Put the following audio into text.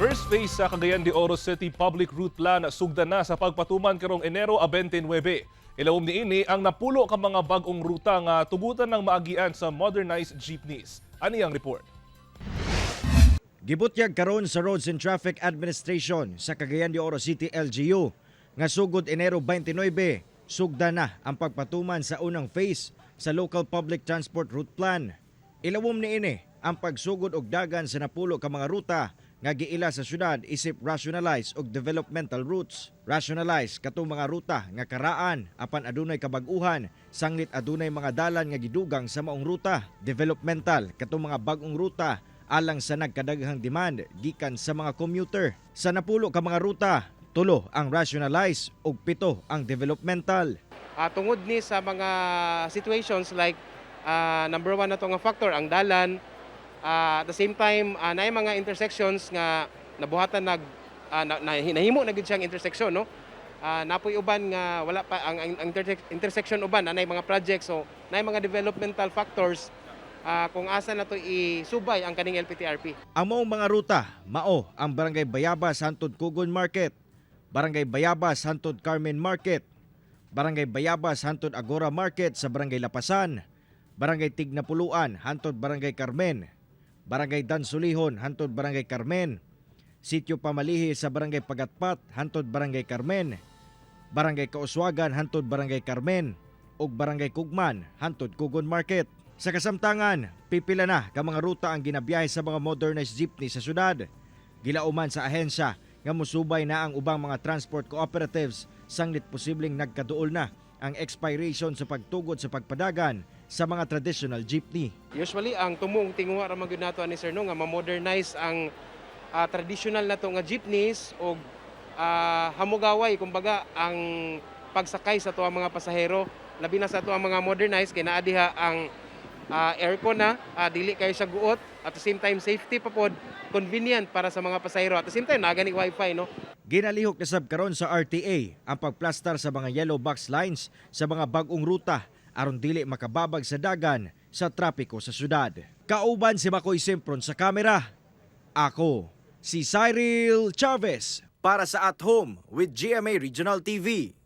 First phase sa Cagayan de Oro City Public Route Plan sugdan na sa pagpatuman karong Enero 29. Ilawom niini ang napulo ka mga bag-ong ruta nga tugutan ng maagian sa modernized jeepneys. Ani ang report? Gibutyag karon sa Roads and Traffic Administration sa Cagayan de Oro City LGU nga sugod Enero 29 sugdan na ang pagpatuman sa unang phase sa Local Public Transport Route Plan. Ilawom niini ang pagsugod og dagan sa napulo ka mga ruta nga giila sa syudad isip rationalize og developmental routes. Rationalize katong mga ruta nga karaan apan adunay kabag-uhan, sanglit adunay mga dalan nga gidugang sa maong ruta. Developmental katong mga bag-ong ruta alang sa nagkadaghang demand gikan sa mga commuter. Sa napulo ka mga ruta, 3 ang rationalize ug 7 ang developmental. Tungod ni sa mga situations like number 1 na to nga factor ang dalan. At the same time, na mga intersections nga nabuhatan nahimo na gid siyang intersection, no? Napoy uban nga wala pa ang intersection uban anay mga projects, so nay mga developmental factors kung asa na to isubay ang kaning LPTRP. Ang maong mga ruta mao ang Barangay Bayabas hantod Kugon Market, Barangay Bayabas hantod Carmen Market, Barangay Bayabas hantod Agora Market sa Barangay Lapasan, Barangay Tignapuluan hantod Barangay Carmen, Barangay Dansulihon hantod Barangay Carmen, Sitio Pamalihi sa Barangay Pagatpat hantod Barangay Carmen, Barangay Kauswagan hantod Barangay Carmen ug Barangay Kugman hantod Kugon Market. Sa kasamtangan, pipila na ka mga ruta ang ginabiyahe sa mga modernized jeepney sa syudad. Gilauman sa ahensya nga musubay na ang ubang mga transport cooperatives sanglit posibleng nagkaduol na ang expiration sa pagtugod sa pagpadagan sa mga traditional jeepney. Usually ang tumong tinguha ra man gyud nato ani sir no nga ma-modernize ang traditional nato nga jeepneys og hamugaway kumbaga ang pagsakay sa tuwa mga pasahero, labi na sa tuwa mga modernized kay naa diha ang aircon na dili kayo sa guot, at the same time safety pa pod, convenient para sa mga pasahero, at the same time nagani wifi, no. Ginalihok na sab karon sa RTA ang pagplastar sa mga yellow box lines sa mga bag-ong ruta aron dili makababag sa dagan sa trapiko sa syudad. Kauban si Makoy Simpron sa kamera. Ako si Cyril Chavez para sa At Home with GMA Regional TV.